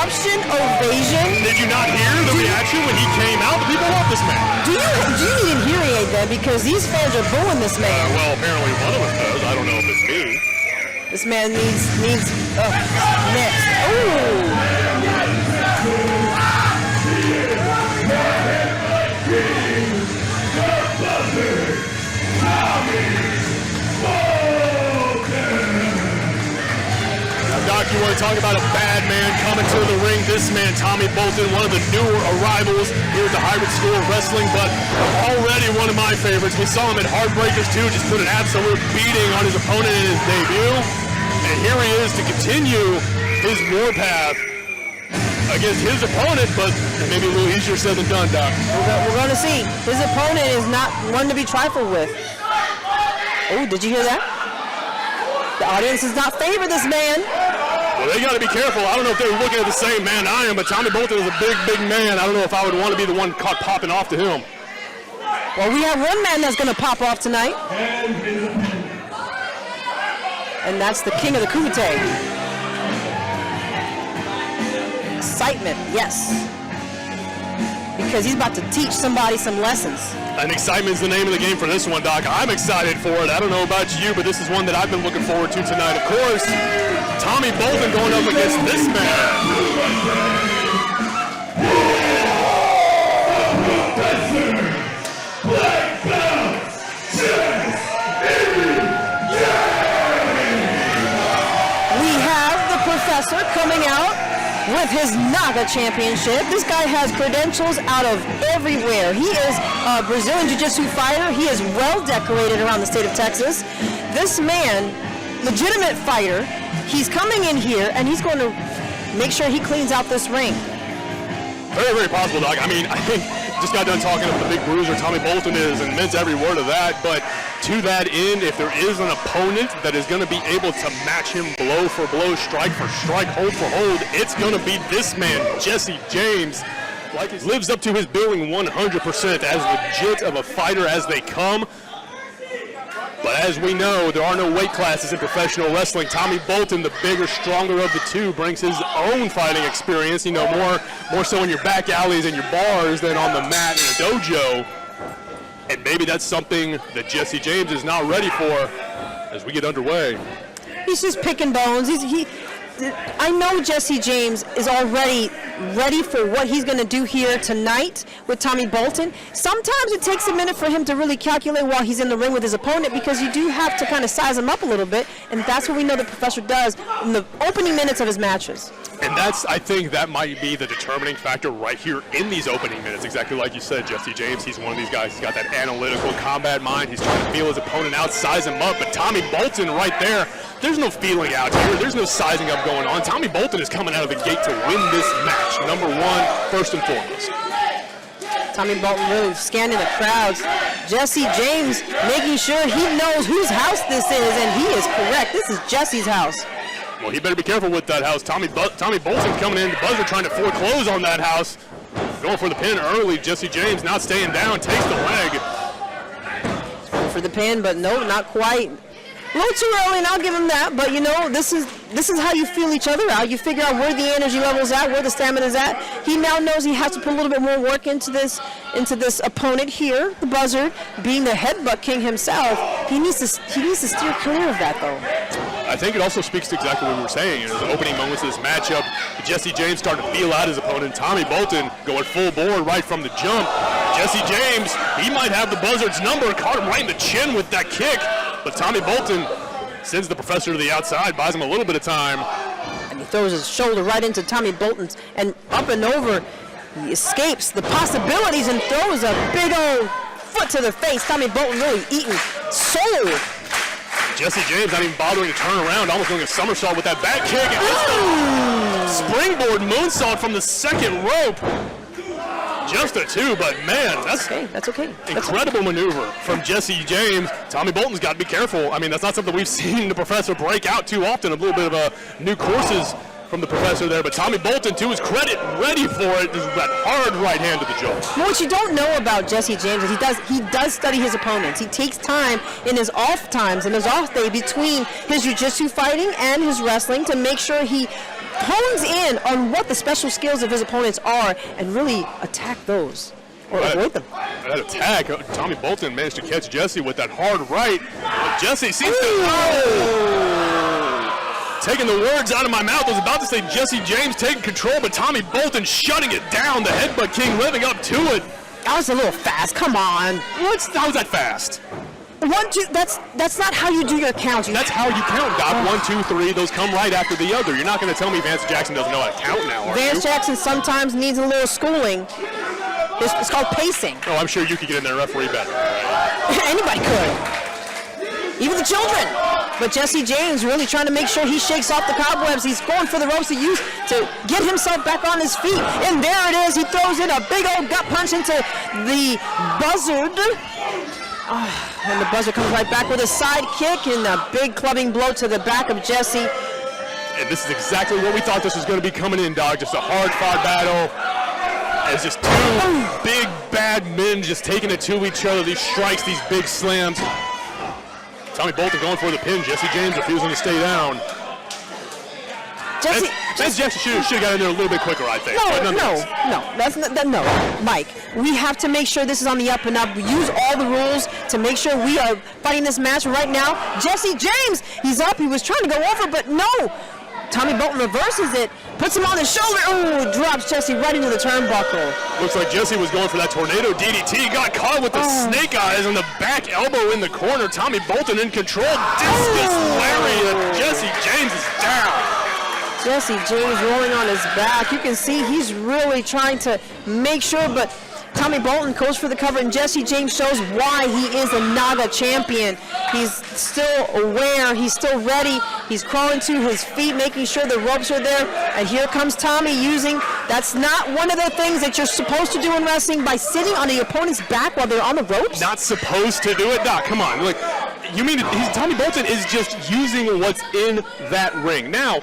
eruption ovation. Did you not hear the reaction when he came out? The people love this man. Do you need a hearing aid then? Because these fans are booing this man. Well, apparently one of us does. I don't know if it's me. This man needs next. Ooh. Doc, you want to talk about a bad man coming to the ring? This man, Tommy Bolton, one of the newer arrivals here at the Hybrid School of Wrestling, but already one of my favorites. We saw him at Heartbreakers 2, just put an absolute beating on his opponent in his debut. And here he is to continue his warpath against his opponent, but maybe a little easier said than done, Doc. We're going to see. His opponent is not one to be trifled with. Oh, did you hear that? The audience does not favor this man. Well, they got to be careful. I don't know if they were looking at the same man I am, but Tommy Bolton is a big, big man. I don't know if I would want to be the one caught popping off to him. Well, we have one man that's going to pop off tonight. And that's the king of the Kumite. Excitement, yes. Because he's about to teach somebody some lessons. And excitement is the name of the game for this one, Doc. I'm excited for it. I don't know about you, but this is one that I've been looking forward to tonight. Of course, Tommy Bolton going up against this man. Professor coming out with his Naga championship. This guy has credentials out of everywhere. He is a Brazilian Jiu-Jitsu fighter. He is well decorated around the state of Texas. This man, legitimate fighter, he's coming in here and he's going to make sure he cleans out this ring. Very, very possible, Doc. I mean, I think just got done talking about the big bruiser Tommy Bolton is and meant every word of that, but to that end, if there is an opponent that is going to be able to match him blow for blow, strike for strike, hold for hold, it's going to be this man, Jesse James. Like he lives up to his billing 100%, as legit of a fighter as they come. But as we know, there are no weight classes in professional wrestling. Tommy Bolton, the bigger, stronger of the two, brings his own fighting experience, you know, more so in your back alleys and your bars than on the mat in a dojo. And maybe that's something that Jesse James is not ready for as we get underway. He's just picking bones. I know Jesse James is already ready for what he's going to do here tonight with Tommy Bolton. Sometimes it takes a minute for him to really calculate while he's in the ring with his opponent, because you do have to kind of size him up a little bit, and that's what we know the professor does in the opening minutes of his matches. And I think that might be the determining factor right here in these opening minutes. Exactly like you said, Jesse James, he's one of these guys, he's got that analytical combat mind. He's trying to feel his opponent out, size him up. But Tommy Bolton right there, there's no feeling out here. There's no sizing up going on. Tommy Bolton is coming out of the gate to win this match. Number one, first and foremost. Tommy Bolton really scanning the crowds. Jesse James making sure he knows whose house this is, and he is correct. This is Jesse's house. Well, he better be careful with that house. Tommy Bolton coming in, the buzzer trying to foreclose on that house. Going for the pin early. Jesse James not staying down, takes the leg. Going for the pin, but no, not quite. A little too early, and I'll give him that. But you know, this is how you feel each other out. You figure out where the energy level's at, where the stamina's at. He now knows he has to put a little bit more work into this opponent here, the buzzard, being the headbutt king himself. He needs to steer clear of that, though. I think it also speaks to exactly what we were saying. In the opening moments of this matchup, Jesse James starting to feel out his opponent. Tommy Bolton going full bore right from the jump. Jesse James, he might have the buzzard's number, caught him right in the chin with that kick. But Tommy Bolton sends the professor to the outside, buys him a little bit of time. And he throws his shoulder right into Tommy Bolton's, and up and over, he escapes the possibilities and throws a big old foot to the face. Tommy Bolton really eating soul. Jesse James not even bothering to turn around, almost doing a somersault with that back kick. And springboard moonsault from the second rope. Just a two, but man, that's okay. Incredible maneuver from Jesse James. Tommy Bolton's got to be careful. I mean, that's not something we've seen the professor break out too often. A little bit of new courses from the professor there, but Tommy Bolton, to his credit, ready for it. This is that hard right hand to the jaw. What you don't know about Jesse James is he does study his opponents. He takes time in his off times and his off day between his jiu-jitsu fighting and his wrestling to make sure he hones in on what the special skills of his opponents are and really attack those or avoid them. That attack, Tommy Bolton managed to catch Jesse with that hard right. But Jesse seems taking the words out of my mouth. I was about to say Jesse James taking control, but Tommy Bolton shutting it down. The headbutt king living up to it. That was a little fast. Come on. How was that fast? 1, 2. That's not how you do your counts. That's how you count, Doc. 1, 2, 3. Those come right after the other. You're not going to tell me Vance Jackson doesn't know how to count now, are you? Vance Jackson sometimes needs a little schooling. It's called pacing. Oh, I'm sure you could get in there and referee better. Anybody could. Even the children. But Jesse James really trying to make sure he shakes off the cobwebs. He's going for the ropes to get himself back on his feet. And there it is. He throws in a big old gut punch into the buzzard. And the buzzer comes right back with a side kick and a big clubbing blow to the back of Jesse. And this is exactly what we thought this was going to be coming in, dog. Just a hard-fought battle. It's just two big, bad men just taking it to each other. These strikes, these big slams. Tommy Bolton going for the pin. Jesse James refusing to stay down. Jesse should have got in there a little bit quicker, I think. No, Mike, we have to make sure this is on the up and up. We use all the rules to make sure we are fighting this match right now. Jesse James, he's up. He was trying to go over, but no. Tommy Bolton reverses it, puts him on the shoulder. Ooh, drops Jesse right into the turnbuckle. Looks like Jesse was going for that tornado DDT. Got caught with the snake eyes on the back elbow in the corner. Tommy Bolton in control. Discus lariat. Jesse James is down. Jesse James rolling on his back. You can see he's really trying to make sure, but Tommy Bolton goes for the cover, and Jesse James shows why he is a Naga champion. He's still aware. He's still ready. He's crawling to his feet, making sure the ropes are there. And here comes Tommy using, that's not one of the things that you're supposed to do in wrestling, by sitting on the opponent's back while they're on the ropes. Not supposed to do it, Doc. Come on. Like, you mean Tommy Bolton is just using what's in that ring. Now,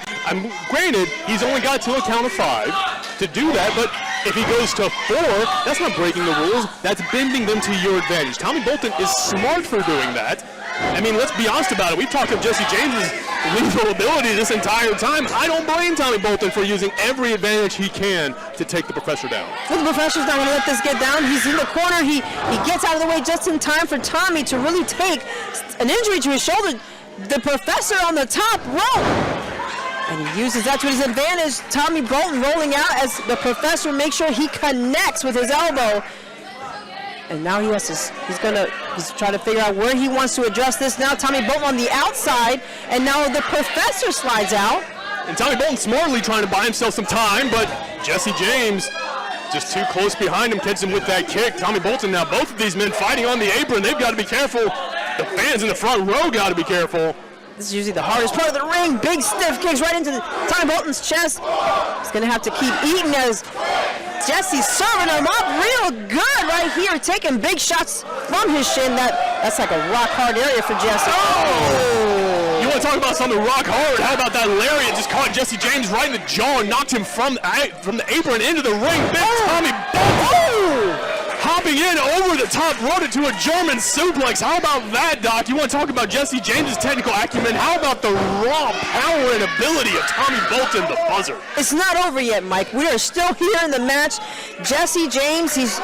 granted, he's only got to a count of 5 to do that, but if he goes to 4, that's not breaking the rules. That's bending them to your advantage. Tommy Bolton is smart for doing that. I mean, let's be honest about it. We've talked of Jesse James's lethal ability this entire time. I don't blame Tommy Bolton for using every advantage he can to take the professor down. Well, the professor's not going to let this get down. He's in the corner. He gets out of the way just in time for Tommy to really take an injury to his shoulder. The professor on the top rope. And he uses that to his advantage. Tommy Bolton rolling out as the professor makes sure he connects with his elbow. And now he's trying to figure out where he wants to address this. Now Tommy Bolton on the outside, and now the professor slides out. And Tommy Bolton smartly trying to buy himself some time, but Jesse James just too close behind him, gets him with that kick. Tommy Bolton now, both of these men fighting on the apron. They've got to be careful. The fans in the front row got to be careful. This is usually the hardest part of the ring. Big stiff kicks right into Tommy Bolton's chest. He's going to have to keep eating as Jesse's serving him up real good right here, taking big shots from his shin. That's like a rock hard area for Jesse. Oh! You want to talk about something rock hard? How about that lariat just caught Jesse James right in the jaw and knocked him from the apron into the ring. Big Tommy Bolton hopping in over the top, rode it to a German suplex. How about that, Doc? You want to talk about Jesse James's technical acumen? How about the raw power and ability of Tommy Bolton, the buzzer? It's not over yet, Mike. We are still here in the match. Jesse James, he's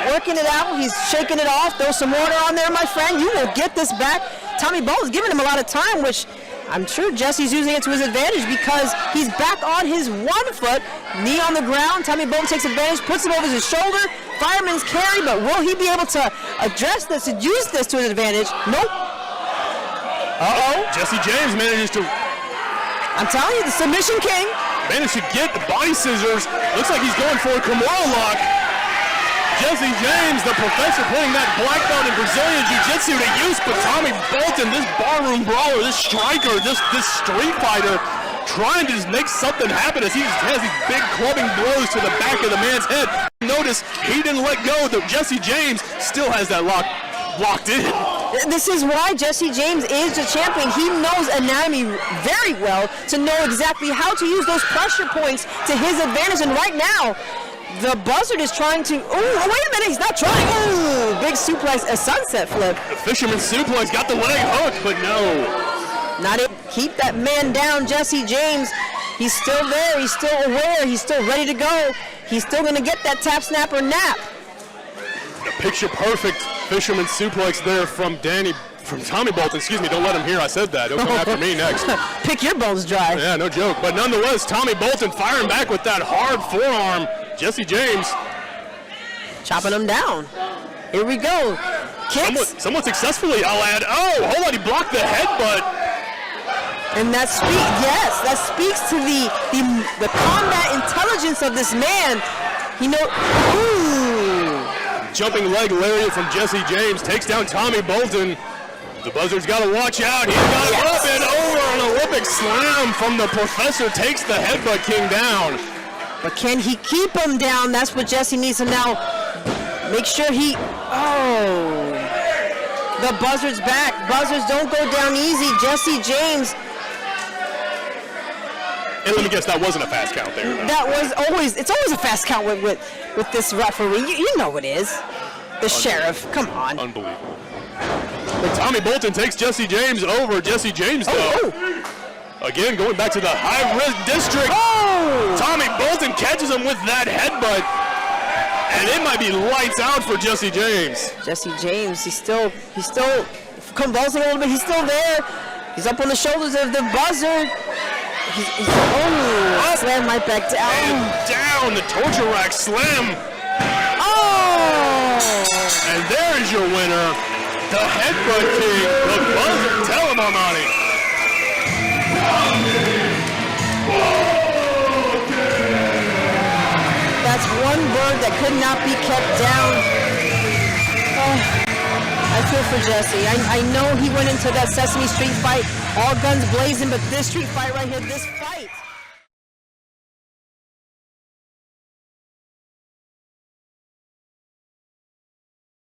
working it out. He's shaking it off. Throw some water on there, my friend. You will get this back. Tommy Bolton's giving him a lot of time, which I'm sure Jesse's using it to his advantage because he's back on his 1 foot, knee on the ground. Tommy Bolton takes advantage, puts it over his shoulder. Fireman's carry, but will he be able to address this and use this to his advantage? Nope. Jesse James manages to... I'm telling you, the submission king. Managed to get the body scissors. Looks like he's going for a Kimura lock. Jesse James, the professor, putting that black belt in Brazilian Jiu-Jitsu to use, but Tommy Bolton, this barroom brawler, this striker, this street fighter, trying to just make something happen as he just has these big clubbing blows to the back of the man's head. Notice he didn't let go. Jesse James still has that locked in. This is why Jesse James is the champion. He knows anatomy very well to know exactly how to use those pressure points to his advantage. And right now, the buzzard is trying to, wait a minute, he's not trying. Ooh, big suplex, a sunset flip. The fisherman suplex got the leg hooked, but no. Not it. Keep that man down, Jesse James. He's still there. He's still aware. He's still ready to go. He's still going to get that tap, snap, or nap. A picture-perfect fisherman suplex there from Tommy Bolton. Excuse me, don't let him hear I said that. He'll come after me next. Pick your bones dry. Yeah, no joke. But nonetheless, Tommy Bolton firing back with that hard forearm. Jesse James chopping him down. Here we go. Kicks. Somewhat successfully, I'll add. Oh, hold on, he blocked the headbutt. And that speaks to the combat intelligence of this man. Ooh. Jumping leg lariat from Jesse James takes down Tommy Bolton. The Buzzard's got to watch out. He's got it up and over. An Olympic slam from the Professor takes the Headbutt King down. But can he keep him down? That's what Jesse needs to now make sure he. Oh. The Buzzard's back. Buzzards don't go down easy. Jesse James. And let me guess, that wasn't a fast count there. That was it's always a fast count with this referee. You know it is. The sheriff, come on. Unbelievable. But Tommy Bolton takes Jesse James over. Jesse James, though, again, going back to the high-risk district. Oh! Tommy Bolton catches him with that headbutt. And it might be lights out for Jesse James. Jesse James, he's still convulsing a little bit. He's still there. He's up on the shoulders of the Buzzard. Slam right back down. And down, the torture rack slam. Oh! And there's your winner, the Headbutt King, the Buzzard. Tell him, Armani. That's one bird that could not be kept down. Oh, I feel for Jesse. I know he went into that Sesame Street fight, all guns blazing, but this street fight right here, this fight.